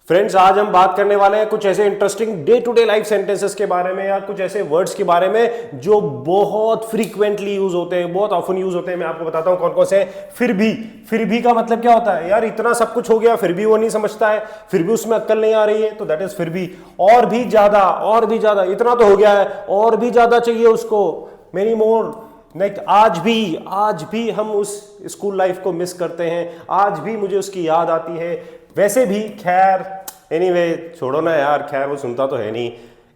Friends, आज हम बात करने वाले हैं कुछ ऐसे interesting day to day life sentences के बारे में या कुछ ऐसे वर्ड्स के बारे में जो बहुत फ्रीक्वेंटली यूज होते हैं, बहुत ऑफन यूज होते हैं। मैं आपको बताता हूं कौन कौन से हैं। फिर भी का मतलब क्या होता है? यार इतना सब कुछ हो गया फिर भी वो नहीं समझता है, फिर भी उसमें अक्ल नहीं आ रही है, तो दैट इज फिर भी। और भी ज्यादा, इतना तो हो गया है और भी ज्यादा चाहिए उसको, मेनी मोर। लाइक आज भी हम उस स्कूल लाइफ को मिस करते हैं, आज भी मुझे उसकी याद आती है। वैसे भी खैर, एनीवे छोड़ो ना यार, खैर वो सुनता तो है नहीं।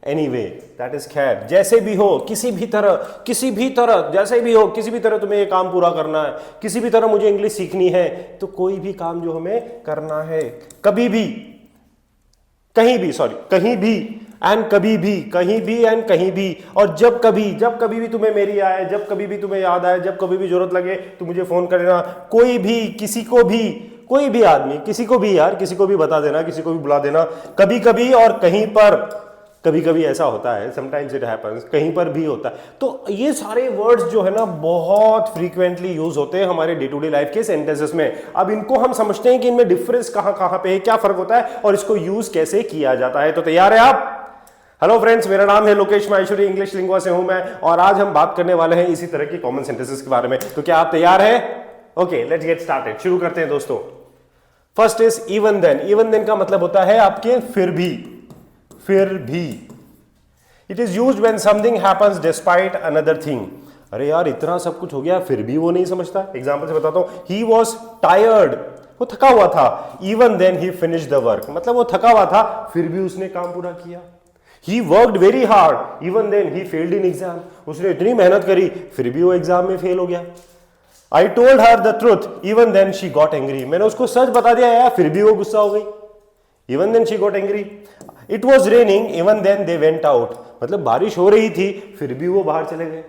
एनीवे दैट इज खैर। जैसे भी हो, किसी भी तरह जैसे भी हो, किसी भी तरह तुम्हें ये काम पूरा करना है, किसी भी तरह मुझे इंग्लिश सीखनी है, तो कोई भी काम जो हमें करना है, कहीं भी एंड कहीं भी, और जब कभी भी तुम्हें मेरी आए, जब कभी भी तुम्हें याद आए, जब कभी भी जरूरत लगे तो मुझे फोन कर देना। कोई भी, किसी को भी, कोई भी आदमी, किसी को भी यार, किसी को भी बता देना, किसी को भी बुला देना, कभी कभी और कहीं पर। कभी कभी ऐसा होता है, समटाइम्स इट हैपेंस, कहीं पर भी होता है। तो ये सारे वर्ड्स जो है ना बहुत फ्रीक्वेंटली यूज होते हैं हमारे डे टू डे लाइफ के सेंटेंसेस में। अब इनको हम समझते हैं कि इनमें डिफरेंस कहां पे है, क्या फर्क होता है और इसको यूज कैसे किया जाता है। तो तैयार है आप? हेलो फ्रेंड्स, मेरा नाम है लोकेश माहेश्वरी, इंग्लिश लिंगुआ से हूं मैं, और आज हम बात करने वाले हैं इसी तरह की कॉमन सेंटेंसेस के बारे में। तो क्या आप तैयार हैं? Okay, let's get started. शुरू करते हैं दोस्तों। फर्स्ट इज इवन देन का मतलब होता है आपके फिर भी। It is used when something happens despite another thing. अरे यार इतना सब कुछ हो गया फिर भी वो नहीं समझता। एग्जांपल से बताता हूं, ही वॉज टायर्ड, वो थका हुआ था। Even then he finish the work, मतलब वो थका हुआ था फिर भी उसने काम पूरा किया। He worked very hard, even then he failed in exam. उसने इतनी मेहनत करी फिर भी वो एग्जाम में फेल हो गया। I told her the truth, even then she got angry. मैंने उसको सच बता दिया यार फिर भी वो गुस्सा हो गई। Even then she got angry. It was raining, even then they went out. मतलब बारिश हो रही थी फिर भी वो बाहर चले गए।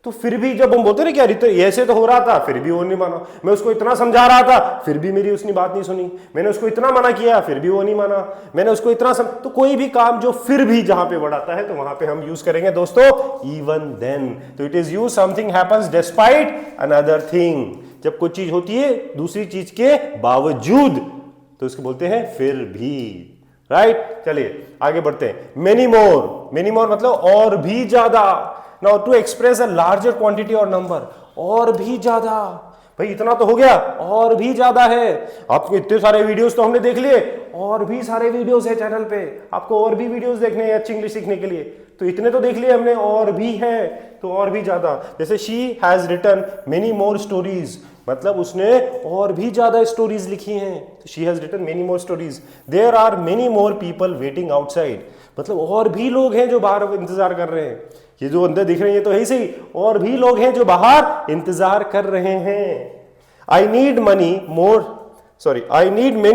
तो फिर भी जब हम बोलते ना कि ऐसे तो हो रहा था फिर भी वो नहीं माना, मैं उसको इतना समझा रहा था फिर भी मेरी उसने बात नहीं सुनी, मैंने उसको इतना मना किया फिर भी वो नहीं माना, मैंने उसको इतना तो कोई भी काम जो फिर भी जहां पे बढ़ाता है तो वहां पे हम यूज करेंगे दोस्तों इवन देन। तो it is use something happens despite another thing. जब कोई चीज होती है दूसरी चीज के बावजूद तो उसको बोलते हैं फिर भी। राइट, चलिए आगे बढ़ते हैं। मेनी मोर मतलब और भी ज्यादा। Now to express a larger quantity or number, और भी ज्यादा। भाई इतना तो हो गया और भी ज्यादा है। आपको इतने सारे वीडियोस तो हमने देख लिए, और भी सारे वीडियोस है चैनल पे, आपको और भी वीडियोस देखने हैं अच्छी इंग्लिश सीखने के लिए। तो इतने तो देख लिए हमने, और भी है तो और भी ज्यादा। जैसे she has written many more stories, मतलब उसने और भी ज्यादा स्टोरीज लिखी हैं। She has written many more stories. There are many more people waiting outside, मतलब और भी लोग हैं जो बाहर इंतजार कर रहे हैं। ये जो अंदर दिख रहे हैं ये तो है ही सही, और भी लोग हैं जो बाहर इंतजार कर रहे हैं। I need many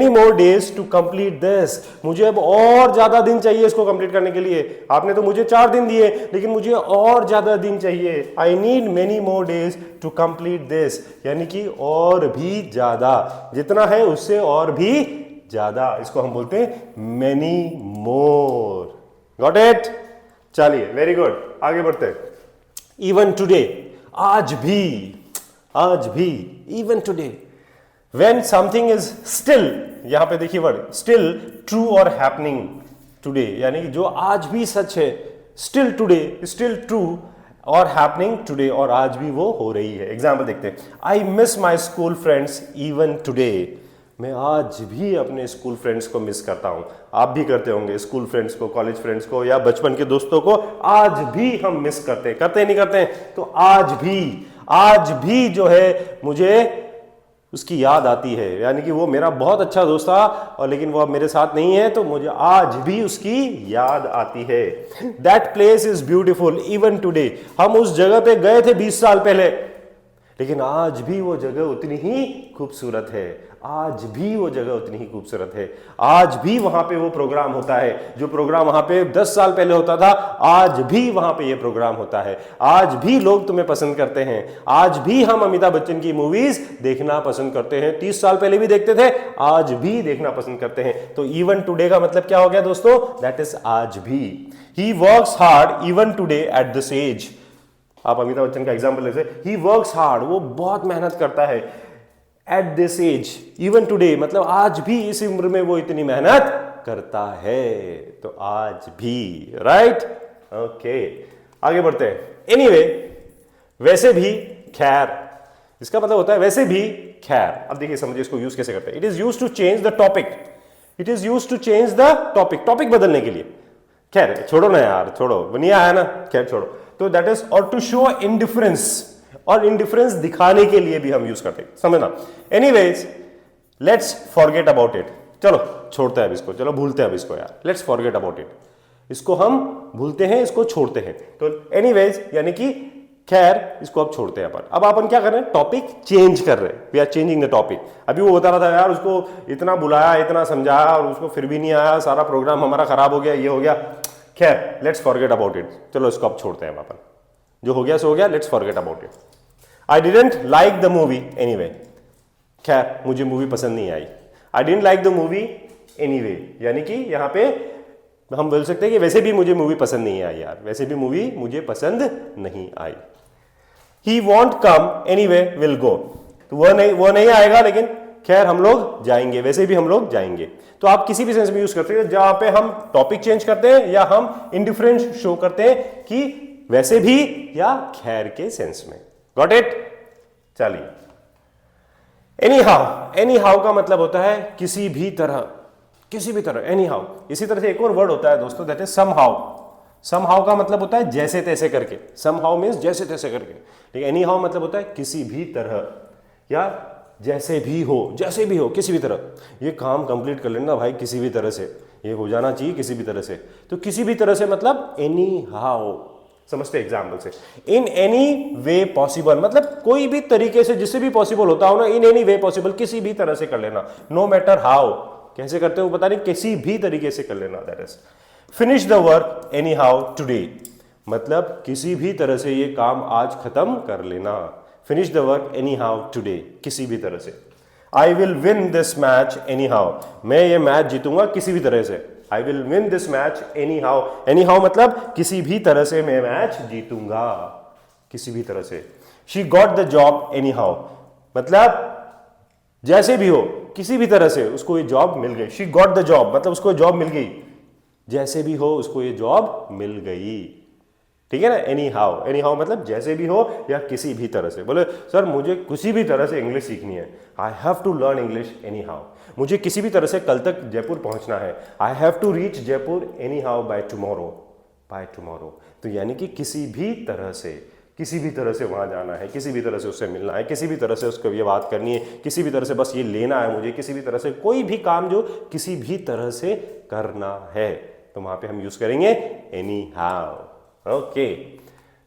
more days to complete this, मुझे अब और ज्यादा दिन चाहिए इसको कंप्लीट करने के लिए। आपने तो मुझे 4 दिन दिए लेकिन मुझे और ज्यादा दिन चाहिए। I need many more days to complete this, यानी कि और भी ज्यादा, जितना है उससे और भी ज्यादा, इसको हम बोलते हैं मेनी मोर। Got it? चलिए, वेरी गुड, आगे बढ़ते हैं। इवन टुडे, आज भी, even today. When something is still, यहां पे देखिए वर्ड स्टिल, ट्रू और हैपनिंग टुडे, यानी कि जो आज भी सच है, स्टिल टुडे, स्टिल ट्रू और हैपनिंग टुडे, और आज भी वो हो रही है। एग्जाम्पल देखते हैं। I miss my school friends even today, मैं आज भी अपने स्कूल फ्रेंड्स को मिस करता हूं। आप भी करते होंगे स्कूल फ्रेंड्स को, कॉलेज फ्रेंड्स को, या बचपन के दोस्तों को आज भी हम मिस करते हैं नहीं करते हैं? तो आज भी जो है मुझे उसकी याद आती है, यानी कि वो मेरा बहुत अच्छा दोस्त था और लेकिन वो अब मेरे साथ नहीं है, तो मुझे आज भी उसकी याद आती है। That place is beautiful even today, हम उस जगह पे गए थे 20 साल पहले लेकिन आज भी वो जगह उतनी ही खूबसूरत है। आज भी वो जगह उतनी ही खूबसूरत है। आज भी वहां पे वो प्रोग्राम होता है जो प्रोग्राम वहां पे 10 साल पहले होता था, आज भी वहां पे ये प्रोग्राम होता है। आज भी लोग तुम्हें पसंद करते हैं। आज भी हम अमिताभ बच्चन की मूवीज देखना पसंद करते हैं। 30 साल पहले भी देखते थे, आज भी देखना पसंद करते हैं। तो इवन टुडे का मतलब क्या हो गया दोस्तों? दैट इज आज भी। He works hard even today at this age. आप अमिताभ बच्चन का एग्जाम्पल ले सकते। ही वर्क्स हार्ड, वो बहुत मेहनत करता है। At this age, even today, मतलब आज भी इस उम्र में वो इतनी मेहनत करता है, तो आज भी, राइट। ओके, आगे बढ़ते हैं। एनीवे, वैसे भी, खैर, इसका मतलब होता है वैसे भी, खैर। अब देखिए समझिए इसको यूज कैसे करते हैं। It is use to change the topic, it is use to change the topic, topic बदलने के लिए। खैर छोड़ो ना यार, छोड़ो, नहीं आया ना, खैर छोड़ो। तो दैट इज, और टू शो इंडिफरेंस, और इंडिफरेंस दिखाने के लिए भी हम यूज करते हैं, समझना। Anyways, let's forget about it, चलो छोड़ते हैं अब इसको, चलो भूलते हैं अब इसको यार, लेट्स फॉरगेट अबाउट इट, इसको हम भूलते हैं, इसको छोड़ते हैं। तो एनीवेज यानी कि खैर, इसको अब छोड़ते हैं अपन। अब अपन क्या कर रहे हैं, टॉपिक चेंज कर रहे हैं, we are changing the topic. अभी वो बता रहा था यार, उसको इतना बुलाया, इतना समझाया, और उसको फिर भी नहीं आया, सारा प्रोग्राम हमारा खराब हो गया, ये हो गया। खैर, लेट्स फॉरगेट अबाउट इट, चलो इसको अब छोड़ते हैं अपन, जो हो गया सो हो गया, let's forget about it. I didn't like the movie anyway, खैर मुझे मूवी पसंद नहीं आई। I didn't like the movie anyway, यानी कि यहाँ पे हम बोल सकते हैं कि वैसे भी मुझे मूवी पसंद नहीं आई यार, वैसे भी मूवी मुझे पसंद नहीं आई। He won't come anyway, will go, तो वो नहीं आएगा, लेकिन खैर हम लोग जाएंगे, वैसे भी हम लोग जाएंगे। तो आप किसी भी सेंस में यूज करते हैं जहां पे हम टॉपिक चेंज करते हैं या हम इंडिफरेंस शो करते हैं कि वैसे भी या खैर के सेंस में। Got it? चलिए, एनी हाउ, एनी हाउ का मतलब होता है किसी भी तरह, किसी भी तरह, एनी हाउ। इसी तरह से एक और वर्ड होता है दोस्तों, that is somehow. Somehow का मतलब होता है जैसे तैसे करके, सम हाउ मीन्स जैसे तैसे करके, ठीक है। एनी हाउ मतलब होता है किसी भी तरह या जैसे भी हो, जैसे भी हो, किसी भी तरह। ये काम कंप्लीट कर लेना भाई किसी भी तरह से, ये हो जाना चाहिए किसी भी तरह से। तो किसी भी तरह से मतलब एनी हाउ, समझते एग्जाम्पल से। इन एनी वे पॉसिबल मतलब कोई भी तरीके से, जिससे भी पॉसिबल होता हो ना, इन एनी वे पॉसिबल, किसी भी तरह से कर लेना। नो मैटर हाउ, कैसे करते हो पता नहीं, किसी भी तरीके से कर लेना। That is finish the work any how today, मतलब किसी भी तरह से ये काम आज खत्म कर लेना। Finish the work any how today, किसी भी तरह से। I will win this match any how, मैं ये मैच जीतूंगा किसी भी तरह से। I will win this match any how, any how मतलब किसी भी तरह से मैं मैच जीतूंगा, किसी भी तरह से। She got the job any how, मतलब जैसे भी हो, किसी भी तरह से उसको ये जॉब मिल गई। शी गॉट द जॉब मतलब उसको जॉब मिल गई, जैसे भी हो उसको ये जॉब मिल गई, ठीक है ना। एनी हाउ मतलब जैसे भी हो या किसी भी तरह से। बोले सर मुझे किसी भी तरह से इंग्लिश सीखनी है, I have to learn English anyhow. मुझे किसी भी तरह से कल तक जयपुर पहुंचना है, I have to reach Jaipur anyhow by tomorrow, by tomorrow. तो यानी कि किसी भी तरह से, किसी भी तरह से वहां जाना है, किसी भी तरह से उससे मिलना है, किसी भी तरह से उसको ये बात करनी है, किसी भी तरह से बस ये लेना है मुझे, किसी भी तरह से कोई भी काम जो किसी भी तरह से करना है, तो वहां पे हम यूज करेंगे anyhow. Okay,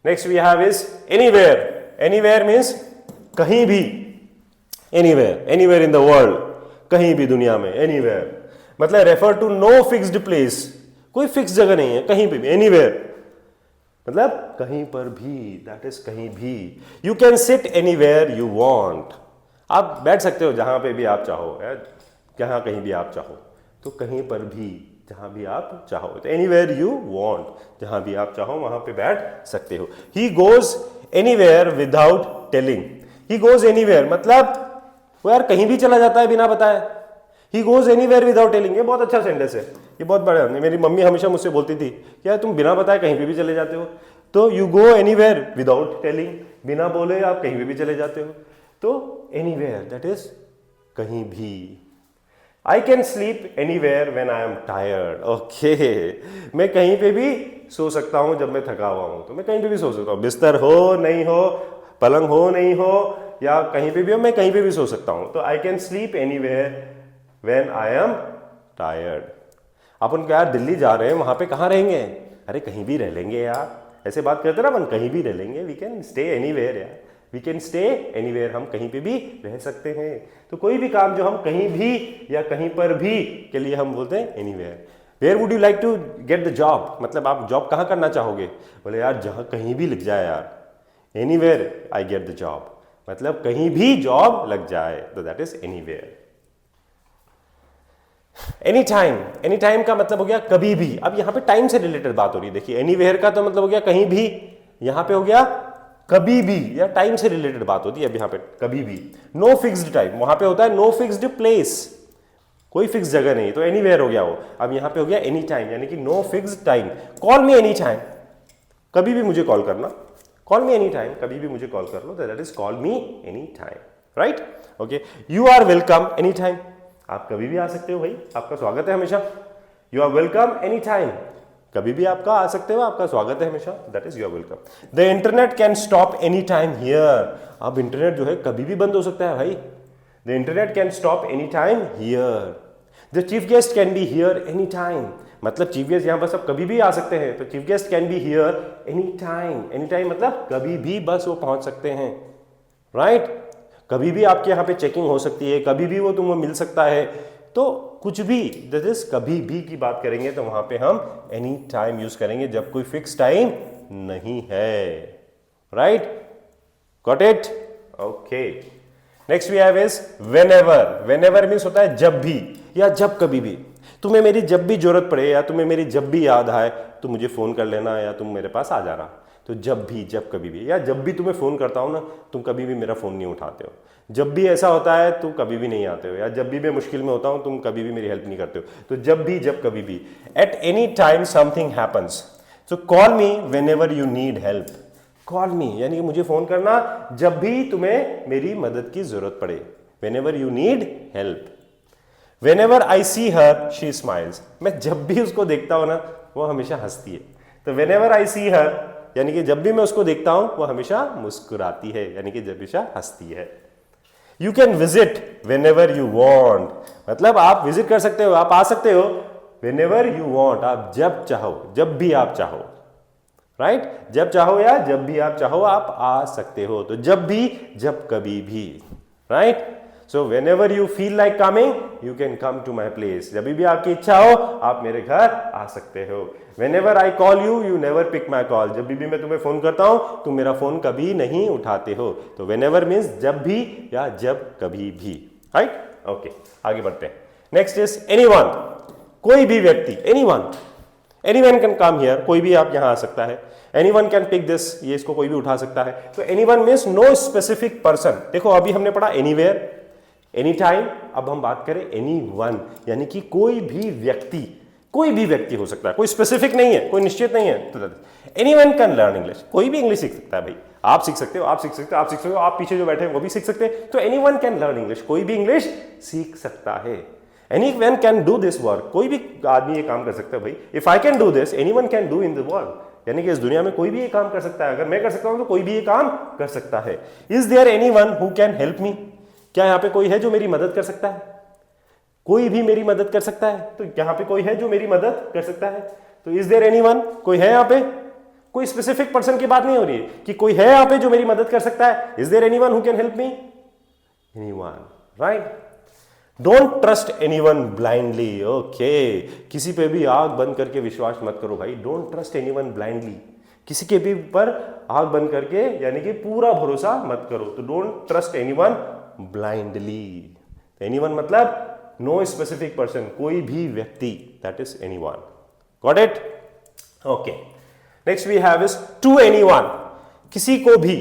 next we have is anywhere. Anywhere means कहीं भी, anywhere, anywhere in the world, कहीं भी दुनिया में। एनीवेयर मतलब refer to no fixed place, कोई फिक्स जगह नहीं है, कहीं पे भी। एनीवेयर मतलब कहीं पर भी, दैट इज कहीं भी। You can sit anywhere you want, आप बैठ सकते हो जहां पे भी आप चाहो, जहां कहीं भी आप चाहो, तो कहीं पर भी, जहां भी आप चाहो। तो एनीवेयर यू वांट, जहां भी आप चाहो वहां पे बैठ सकते हो। He goes anywhere without telling, he goes anywhere मतलब वो यार कहीं भी चला जाता है बिना बताए। He goes anywhere without telling, ये बहुत अच्छा सेंटेंस है, ये बहुत बड़ा। मेरी मम्मी हमेशा मुझसे बोलती थी कि यार तुम बिना बताए कहीं पे भी चले जाते हो। तो you go anywhere without telling, बिना बोले आप कहीं पे भी चले जाते हो। तो एनीवेयर दैट इज कहीं भी। आई can sleep anywhere when I am tired, okay, मैं कहीं पे भी सो सकता हूं जब मैं थका हुआ हूं, तो मैं कहीं पे भी सो सकता हूं। बिस्तर हो नहीं हो, पलंग हो नहीं हो, या कहीं पे भी हो, मैं कहीं पे भी सो सकता हूं। तो I can sleep anywhere when I am tired. अपन क्या यार दिल्ली जा रहे हैं, वहां पे कहाँ रहेंगे? अरे कहीं भी रह लेंगे यार, ऐसे बात करते ना अपन, कहीं भी रह लेंगे। वी कैन स्टे एनीवेयर यार, वी कैन स्टे एनीवेयर, हम कहीं पे भी रह सकते हैं। तो कोई भी काम जो हम कहीं भी या कहीं पर भी के लिए हम बोलते हैं anywhere. Where would you like to get the job, मतलब आप जॉब कहाँ करना चाहोगे? बोले यार जहाँ कहीं भी लग जाए यार, anywhere I get the job, मतलब कहीं भी जॉब लग जाए, तो that is anywhere. Any time, any time का मतलब हो गया कभी भी। अब यहाँ पे टाइम से रिलेटेड बात हो रही है, देखिए एनीवेयर का तो मतलब हो गया कहीं भी, यहाँ पे हो गया कभी भी, या टाइम से रिलेटेड बात होती है। अब यहाँ पे कभी भी। नो फिक्स्ड टाइम, वहां पे होता है नो फिक्स्ड प्लेस, कोई फिक्स जगह नहीं, तो एनीवेयर हो गया वो। अब यहां पे हो गया एनी टाइम, यानी कि no fix time. Call me any time, कभी भी मुझे कॉल करना। कॉल मी एनी टाइम, कभी भी मुझे कॉल कर लो, that is call me any time, right? Okay. You are welcome any time, आप कभी भी आ सकते हो भाई, आपका स्वागत है हमेशा। You are welcome any time, कभी भी आपका आ सकते हो, आपका स्वागत है हमेशा, that is you are welcome. The internet can stop any time here, अब इंटरनेट जो है कभी भी बंद हो सकता है भाई। The internet can stop any time here. The chief guest can be here any time, मतलब चीफ गेस्ट यहां बस अब कभी भी आ सकते हैं, तो chief guest can be here any time. Any time मतलब कभी भी बस वो पहुंच सकते हैं, राइट? कभी भी आपके यहाँ पे चेकिंग हो सकती है, कभी भी वो तुम्हें मिल सकता है, तो कुछ भी, दैट इज कभी भी की बात करेंगे तो वहां पे हम एनी टाइम यूज करेंगे जब कोई फिक्स टाइम नहीं है, right? Got it? Okay. Next we have is whenever. Whenever means होता है जब भी या जब कभी भी। तुम्हें मेरी जब भी जरूरत पड़े या तुम्हें मेरी जब भी याद आए तो मुझे फोन कर लेना या तुम मेरे पास आ जाना। तो जब भी, जब कभी भी, या जब भी तुम्हें फोन करता हूं ना, तुम कभी भी मेरा फोन नहीं उठाते हो। जब भी ऐसा होता है तुम कभी भी नहीं आते हो, या जब भी मैं मुश्किल में होता हूं तुम कभी भी मेरी हेल्प नहीं करते हो। तो जब भी, जब कभी भी। At any time something happens, so call me whenever you need help. Call मी यानी कि मुझे फोन करना जब भी तुम्हें मेरी मदद की जरूरत पड़े, whenever you need help. Whenever I see her she smiles, मैं जब भी उसको देखता हूं ना वो हमेशा हंसती है। तो व्हेनेवर आई सी हर यानी कि जब भी मैं उसको देखता हूं वो हमेशा मुस्कुराती है, यानी कि जब हमेशा हंसती है। You can visit whenever you want, मतलब आप विजिट कर सकते हो, आप आ सकते हो। व्हेनेवर यू वांट, आप जब चाहो, जब भी आप चाहो, राइट? जब चाहो या जब भी आप चाहो आप आ सकते हो। तो जब भी, जब कभी भी, right? So whenever you feel like coming you can come to my place, जब भी आपकी इच्छा हो आप मेरे घर आ सकते हो। Whenever I call you you never pick my call, जब भी मैं तुम्हें फोन करता हूं तुम मेरा फोन कभी नहीं उठाते हो। तो व्हेनेवर मीन्स जब भी या जब कभी भी, राइट? ओके, आगे बढ़ते हैं। नेक्स्ट इज एनीवन, कोई भी व्यक्ति। Anyone, anyone can come here, कोई भी आप यहां आ सकता है। एनीवन कैन पिक दिस, ये इसको कोई भी उठा सकता है। तो anyone means no specific person. देखो अभी हमने पढ़ा एनीवेयर, एनी टाइम, अब हम बात करें एनीवन, यानी कि कोई भी व्यक्ति, कोई भी व्यक्ति हो सकता है, कोई स्पेसिफिक नहीं है, कोई निश्चित नहीं है। तो एनीवन कैन लर्न इंग्लिश, कोई भी इंग्लिश सीख सकता है भाई। आप सीख सकते हो, आप सीख सकते हो, आप सीख सकते हो, आप पीछे जो बैठे हैं वो भी सीख सकते हैं। तो एनीवन कैन लर्न इंग्लिश, कोई भी इंग्लिश सीख सकता है। Anyone can do this work, कोई भी आदमी ये काम कर सकता है भाई। If I can do this anyone can do in the world, यानी कि इस दुनिया में कोई भी ये काम कर सकता है। अगर मैं कर सकता हूं तो कोई भी ये काम कर सकता है। Is there anyone who can help me, क्या यहां पे कोई है जो मेरी मदद कर सकता है? कोई भी मेरी मदद कर सकता है, तो यहां पे कोई है जो मेरी मदद कर सकता है। तो इज देयर एनीवन, कोई है यहां पे? कोई स्पेसिफिक पर्सन की बात नहीं हो रही है कि कोई है यहां पे जो मेरी मदद कर सकता है। Is there anyone who can help me? Anyone, right? Don't trust anyone blindly, okay, किसी पे भी आग बंद करके विश्वास मत करो भाई। डोंट ट्रस्ट एनीवन ब्लाइंडली, किसी के भी पर आग बंद करके यानी कि पूरा भरोसा मत करो। तो don't trust anyone blindly. Anyone मतलब नो स्पेसिफिक पर्सन, कोई भी व्यक्ति, that is anyone. Got it? Okay. Next we have is to anyone, किसी को भी।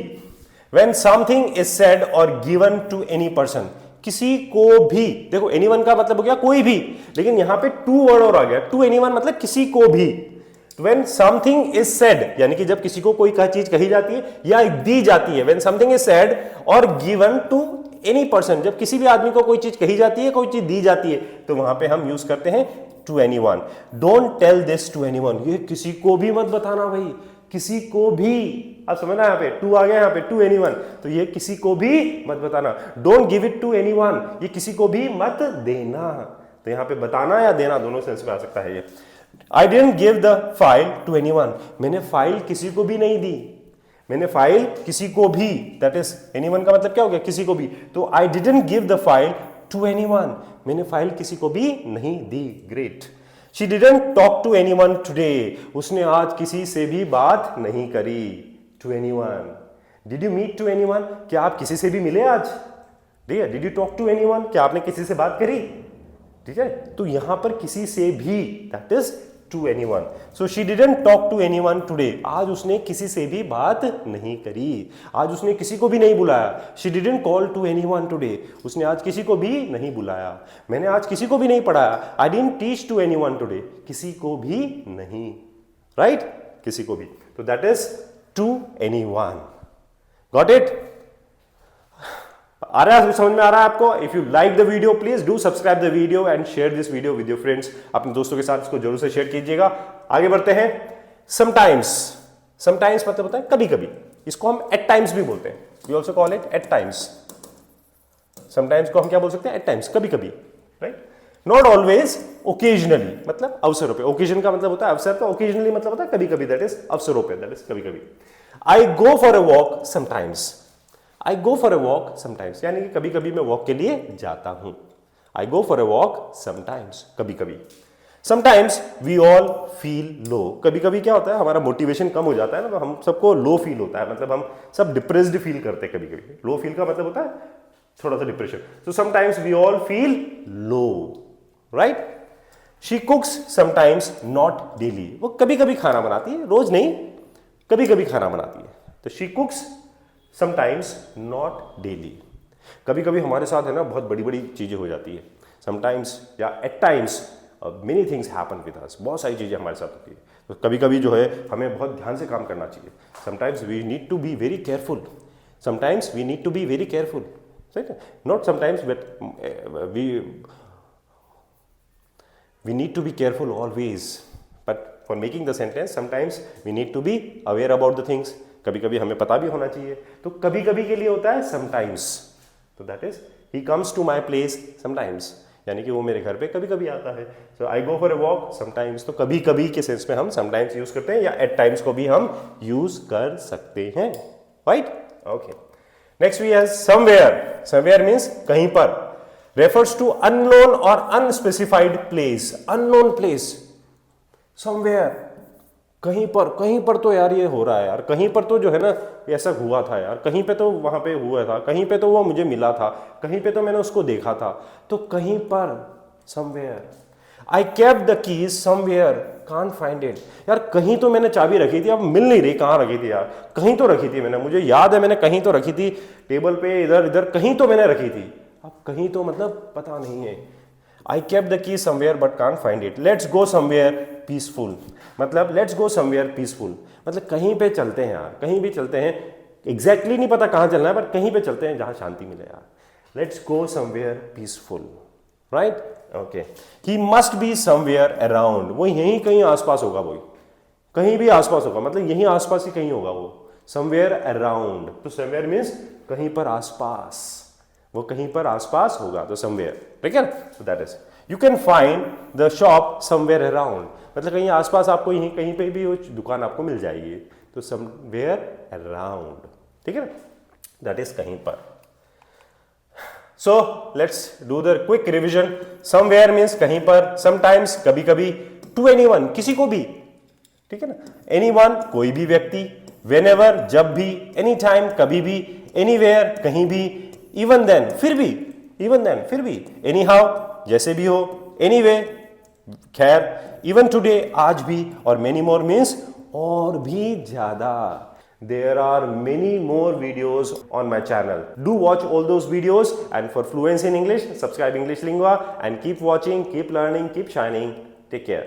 व्हेन समथिंग इज सेड और गिवन टू एनी पर्सन, किसी को भी। देखो एनीवन का मतलब हो गया कोई भी, लेकिन यहां पे टू वर्ड और आ गया। टू एनीवन मतलब किसी को भी। When something is said, यानी कि जब किसी को कोई चीज कही जाती है या दी जाती है। When something is said और given to any person, जब किसी भी आदमी को कोई चीज कही जाती है, कोई चीज दी जाती है, तो वहां पे हम यूज करते हैं to anyone. Don't tell this to anyone, ये किसी को भी मत बताना भाई, किसी को भी। आप समझना, यहाँ पे टू आ गया, यहाँ पे टू एनीवन, तो ये किसी को भी मत बताना। Don't give it to anyone, ये किसी को भी मत देना। तो यहाँ पे बताना या देना दोनों सेंस में आ सकता है ये। I didn't give the file to anyone, मैंने फाइल किसी को भी नहीं दी। मैंने फाइल किसी को भी, दैट इज एनीवन का मतलब क्या हो गया? किसी को भी। तो I didn't give the file to anyone, मैंने फाइल किसी को भी नहीं दी। Great. She didn't talk to anyone today, उसने आज किसी से भी बात नहीं करी। To anyone. Did you meet to anyone, क्या आप किसी से भी मिले आज? ठीक है। Did you talk to anyone, क्या आपने किसी से बात करी? ठीक है। तो यहां पर किसी से भी, that is to anyone. So she didn't talk to anyone today. आज उसने किसी से भी बात नहीं करी, आज उसने किसी को भी नहीं बुलाया. She didn't call to anyone today. उसने आज किसी को भी नहीं बुलाया. मैंने आज किसी को भी नहीं पढ़ाया. I didn't teach to anyone today. किसी को भी नहीं, right? किसी को भी. तो that is to anyone. Got it? आ रहा है, समझ में आ रहा है आपको? If you like the video please do subscribe the video and share this video with your friends. अपने दोस्तों के साथ इसको जरूर से शेयर कीजिएगा. आगे बढ़ते हैं. समटाइम्स. समटाइम्स मतलब होता है कभी कभी. इसको हम एट टाइम्स भी बोलते हैं. We also call it at times. Sometimes को हम क्या बोल सकते हैं? एट टाइम्स, कभी कभी, राइट? नॉट ऑलवेज, ओकेजनली मतलब अवसरों पे. ओकेजन का मतलब होता है अवसर पे, ओकेजनली मतलब होता है कभी कभी, दैट इज अवसरों पे, दैट इज कभी कभी. I go for a walk sometimes. I go for a walk sometimes यानी कि कभी कभी मैं वॉक के लिए जाता हूं. I go for a walk sometimes, कभी कभी. Sometimes we all feel low. कभी कभी क्या होता है, हमारा मोटिवेशन कम हो जाता है ना, तो हम सबको लो फील होता है, मतलब हम सब डिप्रेस्ड फील करते हैं कभी कभी. लो फील का मतलब होता है थोड़ा सा depression. So sometimes we all feel low, right? She cooks sometimes, not daily. वो कभी कभी खाना बनाती है, रोज नहीं, कभी कभी खाना बनाती है. तो she cooks sometimes, not daily. कभी कभी हमारे साथ है ना बहुत बड़ी बड़ी चीजें हो जाती है. समटाइम्स या at times many things happen with us. बहुत सारी चीजें हमारे साथ होती है. तो कभी कभी जो है हमें बहुत ध्यान से काम करना चाहिए. Sometimes we need to be very careful. Sometimes we need to be very careful. Not sometimes but we need to be careful always, but for making the sentence sometimes we need to be aware about the things. कभी कभी हमें पता भी होना चाहिए. तो कभी कभी के लिए होता है sometimes. तो that is he comes to my place sometimes, यानी कि वो मेरे घर पे कभी कभी आता है. so I go for a walk sometimes. तो कभी कभी के सेंस में हम sometimes यूज करते हैं, या at times को भी हम यूज कर सकते हैं, right? okay, next we have somewhere. somewhere means कहीं पर. refers to unknown or unspecified place. unknown place, somewhere, कहीं पर तो यार ये हो रहा है यार, कहीं पर तो जो है ना ऐसा हुआ था यार, कहीं पे तो वहां पे हुआ था, कहीं पे तो वो मुझे मिला था, कहीं पे तो मैंने उसको देखा था. तो कहीं पर, somewhere. I kept the keys somewhere, can't find it. यार कहीं तो मैंने चाबी रखी थी, अब मिल नहीं रही. कहाँ रखी थी यार? कहीं तो रखी थी मैंने, मुझे याद है मैंने कहीं तो रखी थी, टेबल पे इधर इधर कहीं तो मैंने रखी थी. अब कहीं तो मतलब पता नहीं है. I kept the key somewhere but can't find it. Let's go somewhere peaceful. मतलब let's go somewhere peaceful मतलब कहीं पे चलते हैं यार, कहीं भी चलते हैं. Exactly नहीं पता कहाँ चलना है, पर कहीं पे चलते हैं जहाँ शांति मिले यार. Let's go somewhere peaceful, right? Okay. He must be somewhere around. वो यहीं कहीं आसपास होगा, वो कहीं भी आसपास होगा, मतलब यहीं आसपास ही कहीं होगा वो. Somewhere around. तो somewhere means कहीं पर आसपास, वो कहीं पर आसपास होगा. तो समवेयर, ठीक है. so that is you can find the shop somewhere around. मतलब कहीं आसपास आपको यहीं कहीं पे भी वो दुकान आपको मिल जाएगी. तो somewhere around, ठीक है. that is कहीं पर. so let's do the quick revision. somewhere means कहीं पर, sometimes कभी कभी, to anyone किसी को भी, ठीक है ना. anyone कोई भी व्यक्ति, whenever जब भी, anytime कभी भी, anywhere कहीं भी, even then फिर भी, even then फिर भी, anyhow जैसे भी हो, anyway खैर, even today आज भी, और many more means और भी ज्यादा. There are many more videos on my channel. Do watch all those videos, and for fluency in English, subscribe English Lingua and keep watching, keep learning, keep shining. Take care.